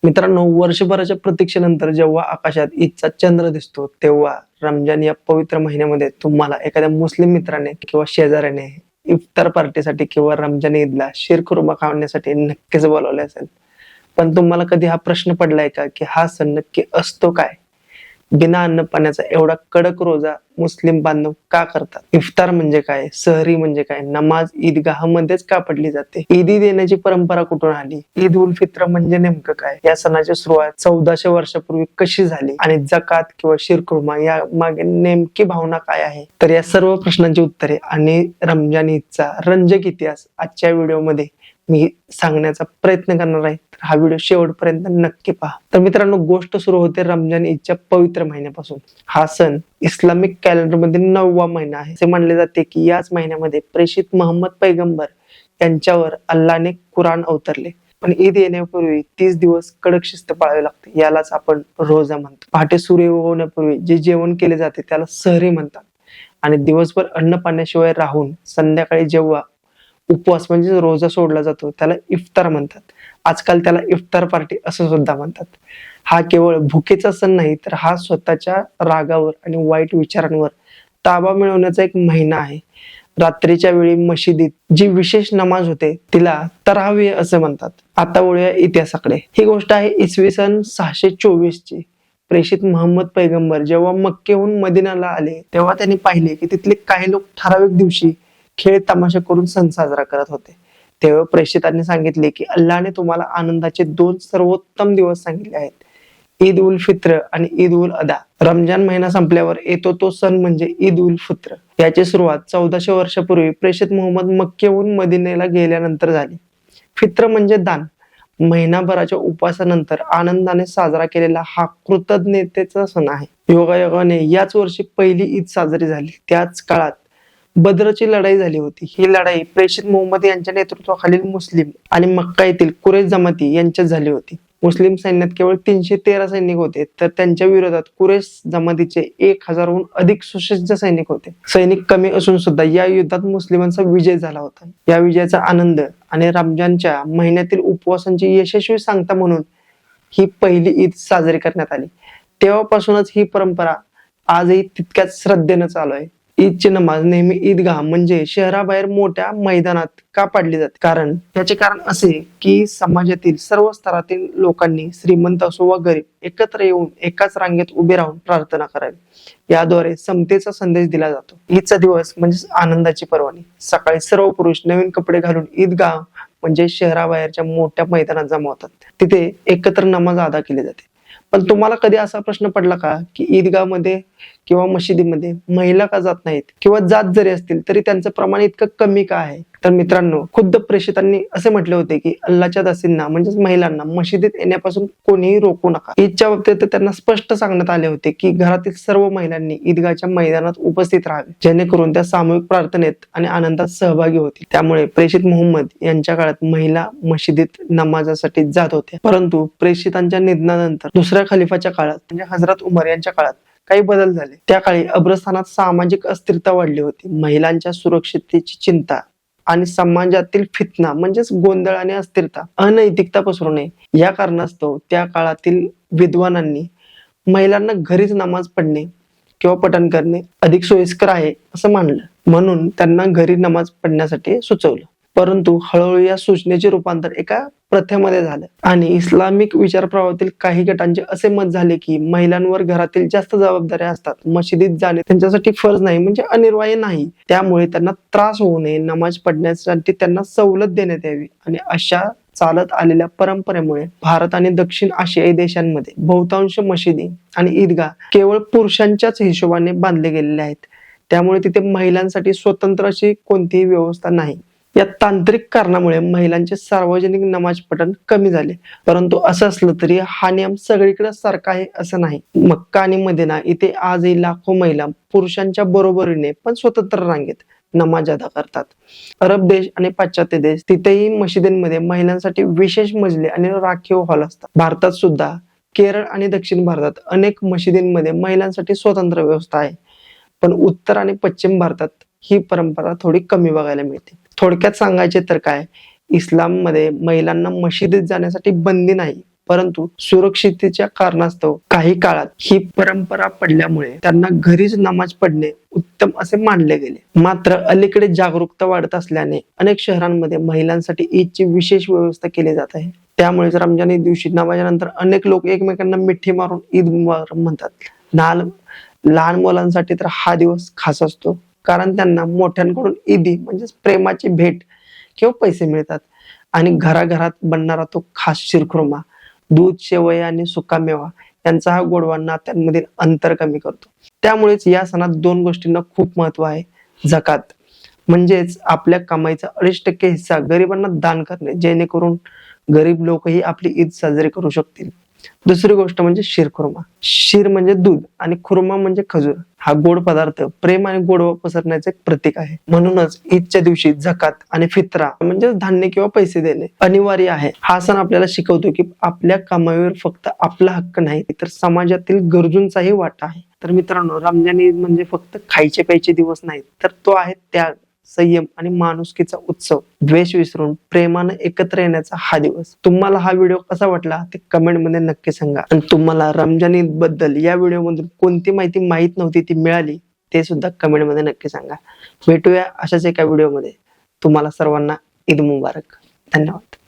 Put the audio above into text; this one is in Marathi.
मित्रांनो, वर्षभराच्या प्रतीक्षेनंतर जेव्हा आकाशात ईदचा चंद्र दिसतो, तेव्हा रमजान या पवित्र महिन्यामध्ये तुम्हाला एखाद्या मुस्लिम मित्राने किंवा शेजाऱ्याने इफ्तार पार्टीसाठी किंवा रमजान ईदला शीरखुर्मा खाण्यासाठी नक्कीच बोलावले असेल. पण तुम्हाला कधी हा प्रश्न पडलाय का, की हा सण नक्की असतो काय? बिना अन्न पाण्याचा एवढा कडक रोजा मुस्लिम बांधव का करतात? इफ्तार म्हणजे काय? सहरी म्हणजे काय? नमाज ईदगाहमध्येच का पडली जाते? ईदी देण्याची परंपरा कुठून आली? ईद उल फित्र म्हणजे नेमकं काय? या सणाची सुरुवात 1400 वर्षापूर्वी कशी झाली? आणि जकात किंवा शीरखुर्मा या मागे नेमकी भावना काय आहे? तर या सर्व प्रश्नांची उत्तरे आणि रमजान ईदचा रंजक इतिहास आजच्या व्हिडिओमध्ये मी सांगण्याचा प्रयत्न करणार आहे. तर हा व्हिडिओ शेवटपर्यंत नक्की पहा. तर मित्रांनो, गोष्ट सुरू होते रमजान ईदच्या पवित्र महिन्यापासून. हा सण इस्लामिक कॅलेंडर मध्ये 9वा महिना आहे. असे मानले जाते की याच महिन्यामध्ये प्रेषित मोहम्मद पैगंबर यांच्यावर अल्लाने कुराण अवतरले. पण ईद येण्यापूर्वी 30 दिवस कडक शिस्त पाळावी लागते. यालाच आपण रोजा म्हणतो. पहाटे सूर्य उगवण्यापूर्वी जे जेवण केले जाते त्याला सहरी म्हणतात. आणि दिवसभर अन्न पाण्याशिवाय राहून संध्याकाळी जेव्हा उपवास म्हणजे रोजा सोडला जातो त्याला इफ्तार म्हणतात. आजकाल त्याला इफ्तार पार्टी असं सुद्धा म्हणतात. हा केवळ भुकेचा सण नाही, तर हा स्वतःच्या रागावर आणि वाईट विचारांवर ताबा मिळवण्याचा एक महिना आहे. रात्रीच्या वेळी मशिदीत जी विशेष नमाज होते तिला तरावी असे म्हणतात. आता वळूया इतिहासाकडे. ही गोष्ट आहे इसवी सन 624 ची. प्रेषित मोहम्मद पैगंबर जेव्हा मक्केहून मदिनाला आले तेव्हा त्यांनी पाहिले की तिथले काही लोक ठराविक दिवशी खेळ तमाशा करून सण साजरा करत होते. तेव्हा प्रेषितांनी सांगितले की अल्लाने तुम्हाला आनंदाचे 2 सर्वोत्तम दिवस सांगितले आहेत, ईद उल फित्र आणि ईद उल अदा. रमजान महिना संपल्यावर येतो तो सण म्हणजे ईद उल फित्र. याची सुरुवात 1400 वर्षापूर्वी प्रेषित मोहम्मद मक्केहून मदिनेला गेल्यानंतर झाली. फित्र म्हणजे दान. महिनाभराच्या उपवासानंतर आनंदाने साजरा केलेला हा कृतज्ञतेचा सण आहे. योगायोगाने याच वर्षी पहिली ईद साजरी झाली. त्याच काळात बद्रची लढाई झाली होती. ही लढाई प्रेषित मोहम्मद यांच्या नेतृत्वाखालील मुस्लिम आणि मक्का येथील कुरेश जमाती यांच्यात झाली होती. मुस्लिम सैन्यात केवळ 313 सैनिक होते, तर त्यांच्या विरोधात कुरेश जमातीचे 1000हून अधिक सुसज्ज सैनिक होते. सैनिक कमी असून सुद्धा या युद्धात मुस्लिमांचा विजय झाला होता. या विजयाचा आनंद आणि रमजानच्या महिन्यातील उपवासांची यशस्वी सांगता म्हणून ही पहिली ईद साजरी करण्यात आली. तेव्हापासूनच ही परंपरा आजही तितक्याच श्रद्धेनं चालू आहे. ईदची नमाज नेहमी ईदगाह म्हणजे शहराबाहेर मोठ्या मैदानात का पाडली जाते? याचे कारण असे की समाजातील सर्व स्तरातील लोकांनी, श्रीमंत असो वा गरीब, एकत्र येऊन एकाच रांगेत उभे राहून प्रार्थना करावी. याद्वारे समतेचा संदेश दिला जातो. ईदचा दिवस म्हणजे आनंदाची पर्वणी. सकाळी सर्व पुरुष नवीन कपडे घालून ईदगाह म्हणजे शहराबाहेरच्या मोठ्या मैदानात जमा होतात. तिथे एकत्र नमाज अदा केली जाते. पण तुम्हाला कधी असा प्रश्न पडला का की ईदगाह मध्ये किंवा मशिदीमध्ये महिला का जात नाहीत, किंवा जात जरी असतील तरी त्यांचं प्रमाण इतकं कमी का आहे? तर मित्रांनो, खुद्द प्रेषितांनी असे म्हटले होते की अल्लाच्या दासींना म्हणजेच महिलांना मशिदीत येण्यापासून कोणीही रोखू नका. ईदच्या बाबतीत त्यांना स्पष्ट सांगण्यात आले होते की घरातील सर्व महिलांनी ईदगाहच्या मैदानात उपस्थित राहावे, जेणेकरून त्या सामूहिक प्रार्थनेत आणि आनंदात सहभागी होतील. त्यामुळे प्रेषित मोहम्मद यांच्या काळात महिला मशिदीत नमाजासाठी जात होत्या. परंतु प्रेषितांच्या निधनानंतर दुसऱ्या खलिफाच्या काळात म्हणजे हजरत उमर यांच्या काळात काही बदल झाले. त्या काळी अब्रस्थानात सामाजिक अस्थिरता वाढली होती. महिलांच्या सुरक्षिततेची चिंता आणि समाजातील फितना म्हणजेच गोंधळ आणि अस्थिरता, अनैतिकता पसरू नये या कारणास्तव त्या काळातील विद्वानांनी महिलांना घरीच नमाज पढणे किंवा पठण करणे अधिक सोयीस्कर आहे असं मानलं. म्हणून त्यांना घरी नमाज पढण्यासाठी सुचवलं. परंतु हळूहळू या सूचनेचे रूपांतर एका प्रथेमध्ये झालं आणि इस्लामिक विचारप्रवाहातील काही गटांचे असे मत झाले की महिलांवर घरातील जास्त जबाबदाऱ्या असतात, मशिदीत जाणे त्यांच्यासाठी फर्ज नाही म्हणजे अनिवार्य नाही. त्यामुळे त्यांना त्रास होऊ नये, नमाज पढण्यासाठी त्यांना सवलत देण्यात यावी. आणि अशा चालत आलेल्या परंपरेमुळे भारत आणि दक्षिण आशियाई देशांमध्ये बहुतांश मशिदी आणि ईदगाह केवळ पुरुषांच्याच हिशोबाने बांधले गेलेले आहेत. त्यामुळे तिथे महिलांसाठी स्वतंत्र अशी कोणतीही व्यवस्था नाही. या तांत्रिक कारणामुळे महिलांचे सार्वजनिक नमाज पठण कमी झाले. परंतु असं असलं तरी हा नियम सगळीकडे सारखा आहे असं नाही. मक्का आणि मदिना इथे आजही लाखो महिला पुरुषांच्या बरोबरीने पण स्वतंत्र रांगेत नमाज अदा करतात. अरब देश आणि पाश्चात्य देश तिथेही मशिदींमध्ये महिलांसाठी विशेष मजले आणि राखीव हॉल असतात. भारतात सुद्धा केरळ आणि दक्षिण भारतात अनेक मशिदींमध्ये महिलांसाठी स्वतंत्र व्यवस्था आहे. पण उत्तर आणि पश्चिम भारतात ही परंपरा थोडी कमी बघायला मिळते. थोडक्यात सांगायचे तर काय, इस्लाम मध्ये महिलांना मशिदीत जाण्यासाठी बंदी नाही, परंतु सुरक्षिततेच्या कारणास्तव काही काळात ही परंपरा पडल्यामुळे त्यांना घरीच नमाज पडणे उत्तम असे मानले गेले. मात्र अलीकडे जागरूकता वाढत असल्याने अनेक शहरांमध्ये महिलांसाठी ईदची विशेष व्यवस्था केली जात आहे. त्यामुळेच रमजान ईद दिवशी नमाजानंतर अनेक लोक एकमेकांना मिठी मारून ईद मुबारक म्हणतात. लहान मुलांसाठी तर हा दिवस खास असतो, कारण त्यांना मोठ्यांकडून ईदी म्हणजेच प्रेमाची भेट किंवा पैसे मिळतात. आणि घराघरात बनणारा तो खास शिरखुर्मा, दूध, शेवई आणि सुकामेवा यांचा हा गोडवा नात्यांमधील अंतर कमी करतो. त्यामुळेच या सणात दोन गोष्टींना खूप महत्व आहे. झकात म्हणजेच आपल्या कमाईचा 28% हिस्सा गरिबांना दान करणे, जेणेकरून गरीब लोकही आपली ईद साजरी करू शकतील. दुसरी गोष्ट म्हणजे शिरखुर्मा. शीर म्हणजे दूध आणि खुर्मा म्हणजे खजूर. हा गोड पदार्थ प्रेम आणि गोडवा पसरण्याचे एक प्रतीक आहे. म्हणूनच ईदच्या दिवशी झकात आणि फित्रा म्हणजे धान्य किंवा पैसे देणे अनिवार्य आहे. हा सण आपल्याला शिकवतो की आपल्या कमाईवर फक्त आपला हक्क नाही, तर समाजातील गरजूंचाही वाटा आहे. तर मित्रांनो, रमजान ईद म्हणजे फक्त खायचे प्यायचे दिवस नाहीत, तर तो आहे त्याग, संयम आणि माणुसकीचा उत्सव. द्वेष विसरून प्रेमानं एकत्र येण्याचा हा दिवस. तुम्हाला हा व्हिडिओ कसा वाटला ते कमेंट मध्ये नक्की सांगा. आणि तुम्हाला रमजान ईद बद्दल या व्हिडिओ मधून कोणती माहिती माहित नव्हती ती मिळाली ते सुद्धा कमेंट मध्ये नक्की सांगा. भेटूया अशाच एका व्हिडिओ मध्ये. तुम्हाला सर्वांना ईद मुबारक. धन्यवाद.